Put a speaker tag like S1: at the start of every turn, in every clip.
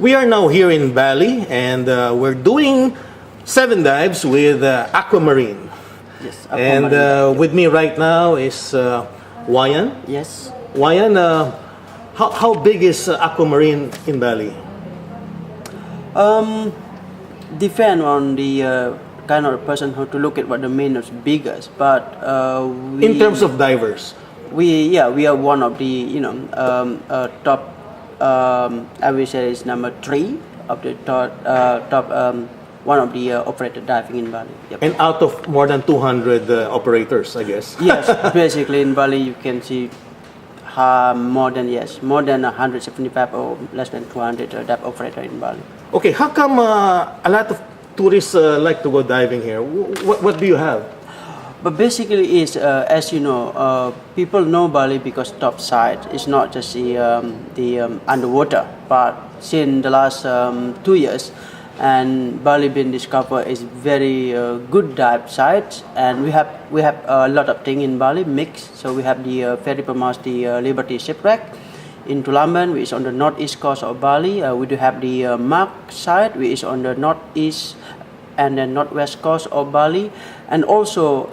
S1: We are now here in Bali, and we're doing 7 dives with Aquamarine.
S2: Yes,
S1: And with me right now is Wayan.
S2: Yes.
S1: Wayan, how big is Aquamarine in Bali?
S2: Depend on the kind of person who to look at what the main is biggest, but
S1: In terms of divers?
S2: we are one of the top. I will say is number 3 of the top one of the operated diving in Bali. Yep.
S1: And out of more than 200 operators, I guess.
S2: Yes, basically in Bali you can see more than 175 or less than 200 dive operator in Bali.
S1: Okay, how come a lot of tourists like to go diving here? What do you have?
S2: But basically, is as you know, people know Bali because top side is not just the underwater. But since the last 2 years, and Bali been discovered is very good dive site, and we have a lot of thing in Bali mixed. So we have the very famous the Liberty shipwreck in Tulamben, which is on the northeast coast of Bali. We do have the Mark site, which is on the northeast and the northwest coast of Bali. And also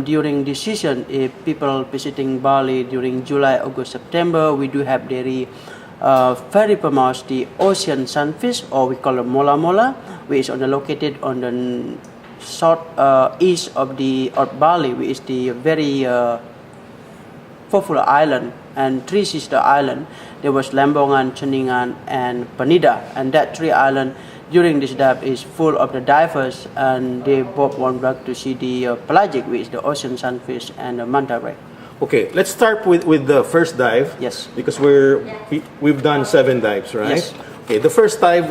S2: during this season, if people visiting Bali during July, August, September, we do have very famous the ocean sunfish, or we call it mola mola, which is located on the south east of Bali, which is the very popular island and 3 sister island. There was Lembongan, Ceningan, and Penida, and that 3 island during this dive is full of the divers, and they both want back to see the pelagic, which is the ocean sunfish and the manta ray.
S1: Okay, let's start with the first dive.
S2: Yes.
S1: Because we've done 7 dives, right?
S2: Yes.
S1: Okay, the first dive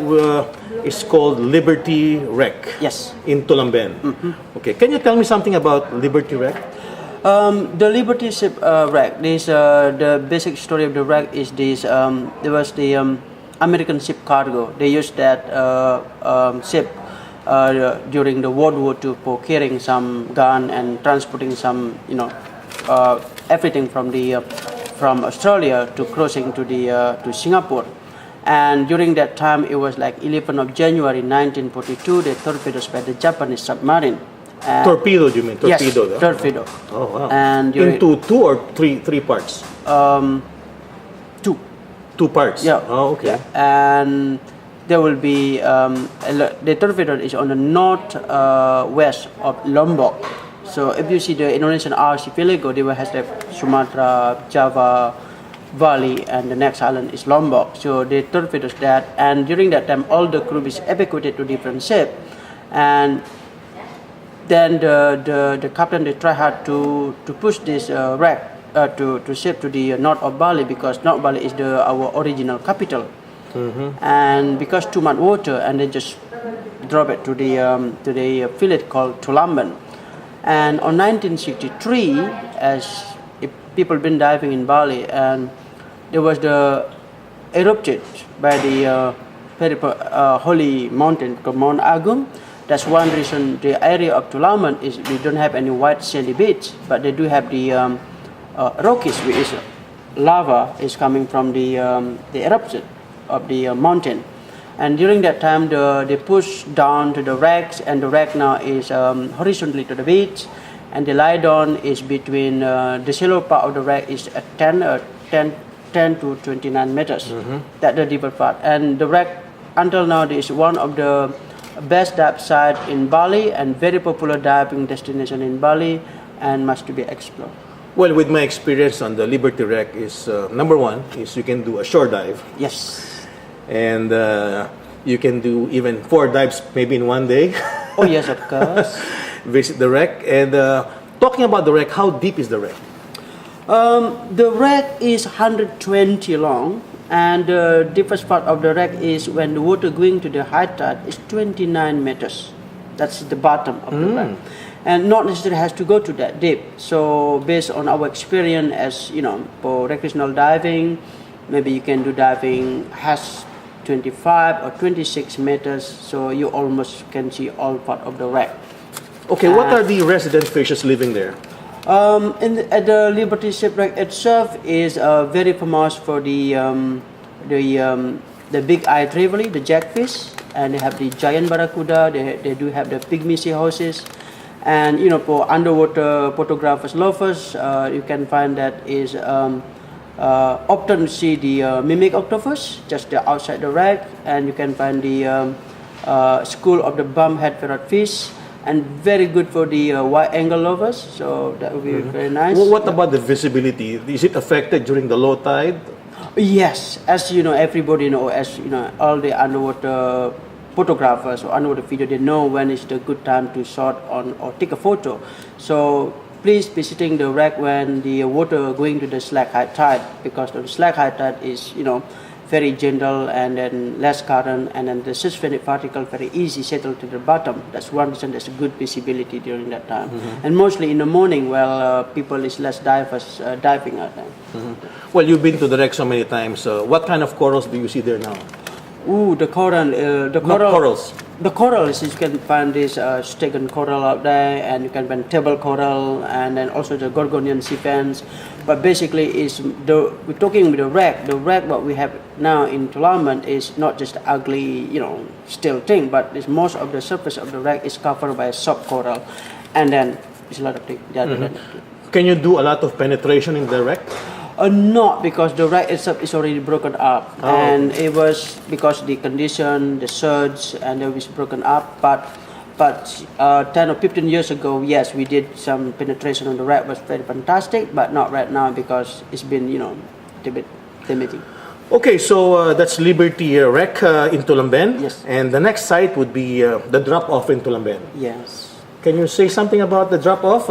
S1: is called Liberty Wreck.
S2: Yes.
S1: In Tulamben. Okay, can you tell me something about Liberty Wreck?
S2: The Liberty ship wreck. This the basic story of the wreck is this. There was the American ship cargo. They used that ship during the World War II for carrying some gun and transporting some everything from Australia to crossing to Singapore. And during that time, it was like 11th of January 1942. They torpedoed by the Japanese submarine.
S1: Torpedo, you mean? Torpedo?
S2: Yes,
S1: no?
S2: torpedo.
S1: Oh, wow.
S2: And
S1: into 2 or 3 parts?
S2: 2.
S1: 2 parts?
S2: Yeah.
S1: Oh, okay.
S2: Yeah. And there will be the torpedo is on the northwest of Lombok. So if you see the Indonesian archipelago, they will have like Sumatra, Java, Bali, and the next island is Lombok. So they torpedoed that, and during that time, all the crew is evacuated to different ships, and then the captain they try hard to push this wreck to ship to the north of Bali, because North Bali is our original capital. And because too much water, and they just drop it to the village called Tulamben. And on 1963, as if people been diving in Bali, and there was the erupted by the very holy mountain called Mount Agung. That's one reason the area of Tulamben is we don't have any white sandy beach, but they do have the rockies, which is lava is coming from the eruption of the mountain. And during that time, they push down to the wrecks, and the wreck now is horizontally to the beach, and the lie down is between the shallow part of the wreck is at 10 to 29 meters. That's the deeper part. And the wreck until now is one of the best dive site in Bali and very popular diving destination in Bali, and must to be explored.
S1: Well, with my experience on the Liberty Wreck is number 1 is you can do a shore dive.
S2: Yes.
S1: And you can do even 4 dives maybe in one day.
S2: Oh yes, of course.
S1: Visit the wreck. And talking about the wreck, how deep is the wreck?
S2: The wreck is 120 long, and the deepest part of the wreck is when the water going to the high tide is 29 meters. That's the bottom of the wreck. And not necessarily has to go to that deep. So based on our experience as for recreational diving, maybe you can do diving has 25 or 26 meters, so you almost can see all part of the wreck.
S1: Okay, what are the resident fishes living there?
S2: At the Liberty shipwreck itself is very famous for the the big-eyed trevally, the jackfish, and they have the giant barracuda. They do have the pygmy seahorses, and for underwater photographers lovers, you can find that is often see the mimic octopus just outside the wreck, and you can find the school of the bumphead parrotfish, and very good for the wide angle lovers. So that would be very nice.
S1: Well, what about the visibility? Is it affected during the low tide?
S2: Yes, as everybody know, as all the underwater photographers or underwater video, they know when is the good time to shot on or take a photo. So please visiting the wreck when the water going to the slack high tide, because the slack high tide is very gentle and then less current, and then the suspended particle very easy settle to the bottom. That's one reason there's a good visibility during that time. And mostly in the morning, people is less divers diving at them.
S1: Well, you've been to the wreck so many times. What kind of corals do you see there now?
S2: Ooh, the coral.
S1: Not corals.
S2: The corals, you can find this Stegon coral out there, and you can find table coral, and then also the Gorgonian sea fans. But basically, we're talking with the wreck. The wreck what we have now in Tulamben is not just ugly, still thing, but most of the surface of the wreck is covered by soft coral, and then there's a lot of things.
S1: Can you do a lot of penetration in the wreck?
S2: Not, because the wreck itself is already broken up, and it was because the condition, the surge, and it was broken up. But 10 or 15 years ago, yes, we did some penetration on the wreck. Was very fantastic, but not right now because it's been a bit limiting.
S1: Okay, so that's Liberty Wreck in Tulamben.
S2: Yes.
S1: And the next site would be the drop-off in Tulamben.
S2: Yes.
S1: Can you say something about the drop-off?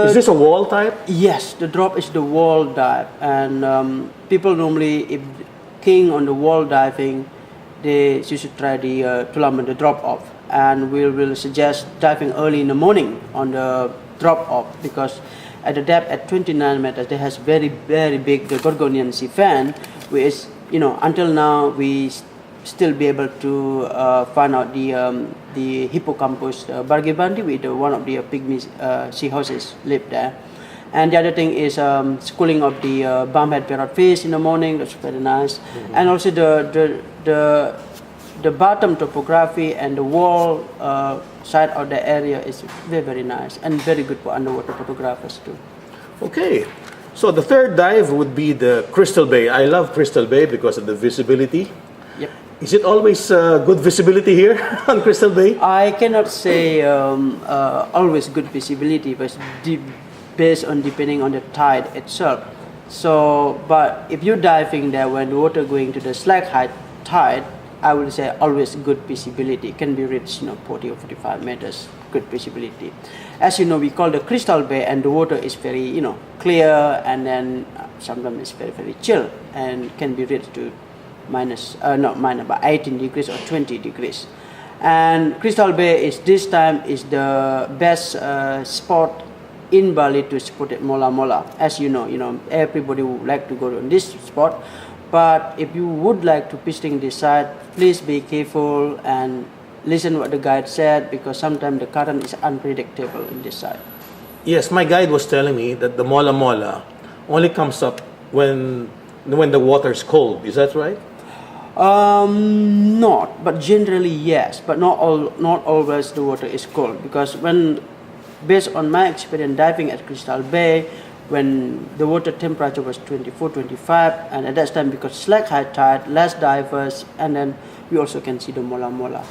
S1: Is this a wall type?
S2: Yes, the drop is the wall dive, and people normally, if keen on the wall diving, you should try the Tulamben, the drop-off, and we will suggest diving early in the morning on the drop-off, because at the depth at 29 meters, there has very, very big the Gorgonian sea fan, which until now we still be able to find out the hippocampus bargibandi with one of the pygmy seahorses live there. And the other thing is schooling of the bumphead parrotfish in the morning. That's very nice. And also the bottom topography and the wall side of the area is very, very nice and very good for underwater photographers too.
S1: Okay. So the third dive would be the Crystal Bay. I love Crystal Bay because of the visibility.
S2: Yep.
S1: Is it always good visibility here on Crystal Bay?
S2: I cannot say always good visibility, but based on depending on the tide itself. So, but if you're diving there when the water going to the slack high tide, I would say always good visibility. Can be reached 40 or 45 meters, good visibility. As you know, we call the Crystal Bay, and the water is very clear, and then sometimes it's very, very chill, and can be reached to not minus, but 18 degrees or 20 degrees. And Crystal Bay is this time is the best spot in Bali to spot at mola mola. As you know, everybody would like to go to this spot. But if you would like to visiting this site, please be careful and listen what the guide said, because sometimes the current is unpredictable in this site.
S1: Yes, my guide was telling me that the mola mola only comes up when the water is cold. Is that right?
S2: Not, but generally yes, but not always the water is cold, because based on my experience diving at Crystal Bay, when the water temperature was 24, 25, and at that time because slack high tide, less divers, and then we also can see the mola mola.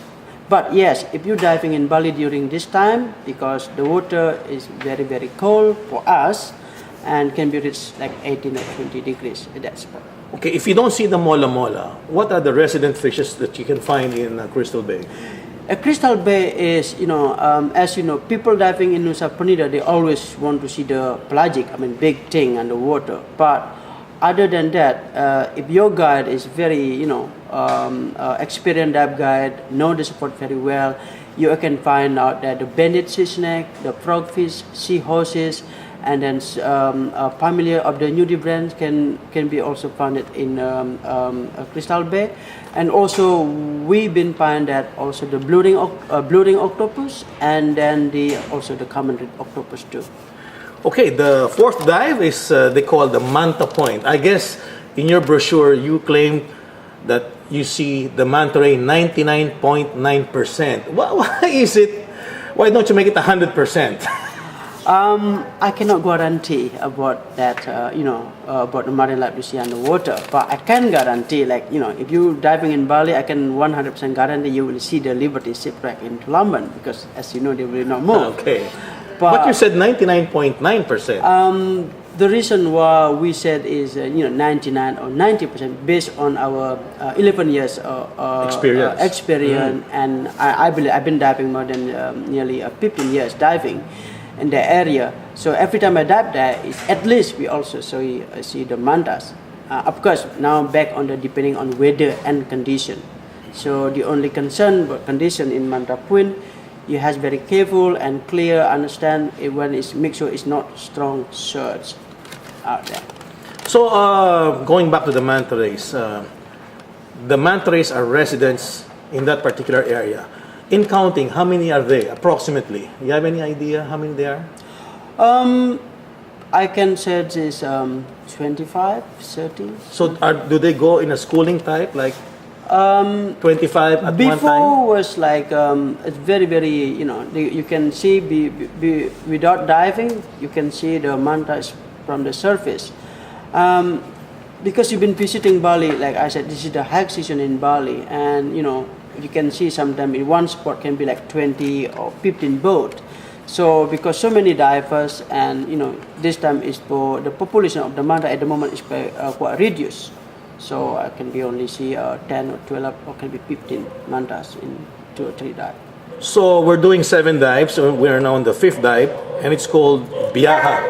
S2: But yes, if you're diving in Bali during this time, because the water is very, very cold for us, and can be reached like 18 or 20 degrees at that spot.
S1: Okay, if you don't see the mola mola, what are the resident fishes that you can find in Crystal Bay?
S2: A Crystal Bay is, as you know, people diving in Nusa Penida, they always want to see the pelagic, big thing underwater. But other than that, if your guide is very, experienced dive guide, know the spot very well, you can find out that the banded sea snake, the frogfish, seahorses, and then familiar of the nudibranchs can be also found in Crystal Bay. And also we've been find that also the blooding octopus, and then also the common red octopus too.
S1: Okay, the fourth dive is they call the Manta Point. I guess in your brochure you claim that you see the manta ray 99.9%. Why is it? Why don't you make it 100%?
S2: I cannot guarantee about that, about the marine life you see underwater. But I can guarantee, if you diving in Bali, I can 100% guarantee you will see the Liberty shipwreck in Tulamban because, as you know, they will not move.
S1: Okay. But you said 99.9%.
S2: The reason why we said is 99 or 90% based on our 11 years experience, and I believe I've been diving more than nearly 15 years diving in the area. So every time I dive there, at least we also see the mantas. Of course, now back on the depending on weather and condition. So the only concern about condition in Manta Point, you have very careful and clear understand when it's make sure it's not strong surge out there.
S1: So going back to the manta rays, are residents in that particular area. In counting, how many are they approximately? You have any idea how many there are?
S2: I can say it is 25, 30.
S1: So do they go in a schooling type, like 25 at one time?
S2: Before was like it's very you can see without diving you can see the mantas from the surface. Because you've been visiting Bali, like I said, this is the high season in Bali, and you can see sometimes in one spot can be like 20 or 15 boat. So because so many divers, and this time is for the population of the manta at the moment is quite reduced. So I can be only see 10 or 12 or can be 15 mantas in 2 or 3 dives.
S1: So we're doing 7 dives. So we are now on the 5th dive, and it's called Biyaha.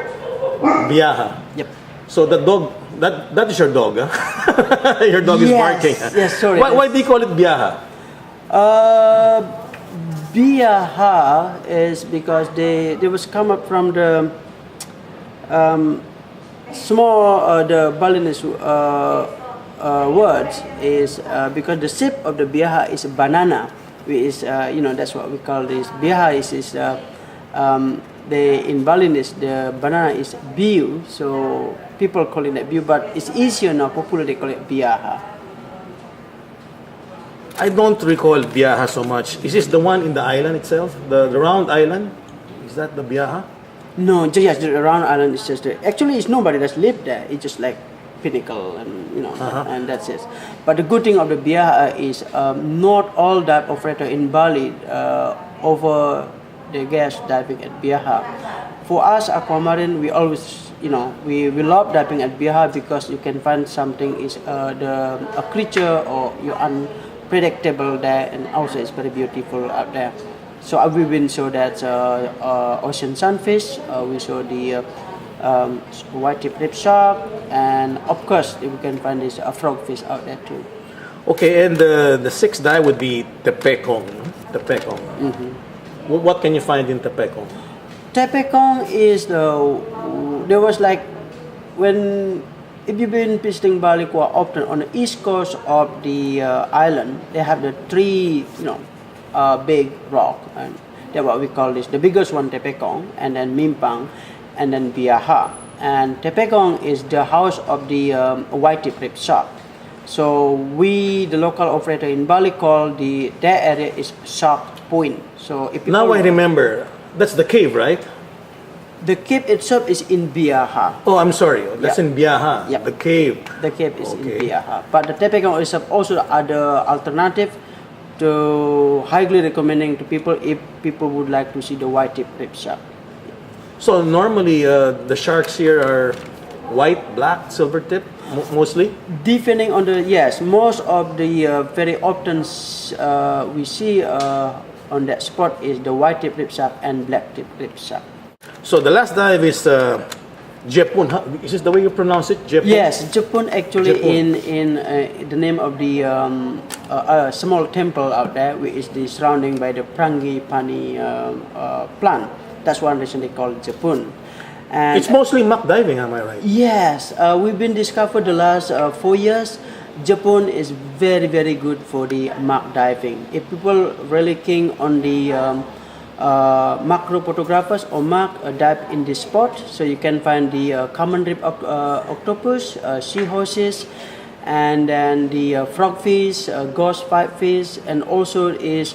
S1: Biyaha.
S2: Yep.
S1: So the dog, that is your dog, huh? Your dog is barking.
S2: Yes, sorry.
S1: Why do you call it Biyaha?
S2: Biyaha is because they was come up from the small the Balinese words is because the shape of the biyaha is a banana, which is that's what we call this. Biyaha is in Balinese the banana is biu, so people call it biu, but it's easier now. Popular they call it biyaha.
S1: I don't recall Biyaha so much. Is this the one in the island itself, the round island? Is that the Biyaha?
S2: No, yes, the round island is just actually it's nobody that's lived there. It's just like pinnacle and and that's it. But the good thing of the Biyaha is not all dive operator in Bali over the gas diving at Biyaha. For us aquamarine, we always we love diving at Biyaha because you can find something is a creature or you unpredictable there, and also it's very beautiful out there. So we've been show that ocean sunfish, we saw the white-tipped rip shark, and of course we can find this frogfish out there too.
S1: Okay, and the 6th dive would be Tepekong. Tepekong.
S2: Mm-hmm.
S1: What can you find in Tepekong?
S2: Tepekong is there was like when if you've been visiting Bali quite often on the east coast of the island, they have the 3 big rock, and that's what we call this. The biggest one Tepekong, and then Mimpang, and then Biyaha. And Tepekong is the house of the white-tipped rip shark. So we, the local operator in Bali, call that area is Shark Point. So if
S1: now I remember, that's the cave, right?
S2: The cave itself is in Biyaha.
S1: Oh, I'm sorry. That's in Biyaha.
S2: Yep.
S1: The cave.
S2: The cave is in Biyaha. But the Tepekong is also the other alternative to highly recommending to people if people would like to see the white-tipped rip shark.
S1: So normally the sharks here are white, black, silver tip, mostly?
S2: Depending on most of the very often we see on that spot is the white-tipped rip shark and black-tipped rip shark.
S1: So the last dive is Jepun. Is this the way you pronounce it? Jepun?
S2: Yes, Jepun actually
S1: Jepun.
S2: in the name of the small temple out there, which is the surrounding by the Frangipani plant. That's one reason they call it Jepun. And
S1: it's mostly muck diving, am I right?
S2: yes, we've been discovered the last 4 years. Jepun is very good for the muck diving. If people really keen on the macro photographers or muck dive in this spot, so you can find the common rib octopus, seahorses, and then the frogfish, ghost pipefish, and also is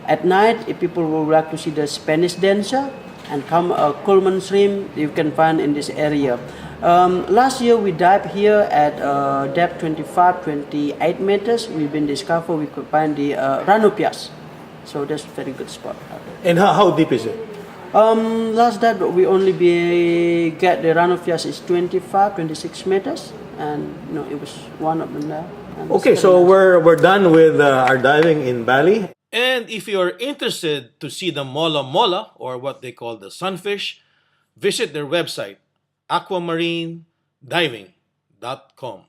S2: at night. If people would like to see the Spanish dancer and come Coleman shrimp, you can find in this area. Last year we dived here at depth 25-28 meters. We've been discovered we could find the ranupias, so that's a very good spot out there.
S1: And how deep is it?
S2: Last dive we only get the ranupias is 25-26 meters, and it was one of them there. And it's
S1: Okay,
S2: very
S1: so
S2: nice.
S1: we're done with our diving in Bali. And if you're interested to see the mola mola, or what they call the sunfish, visit their website, aquamarinediving.com.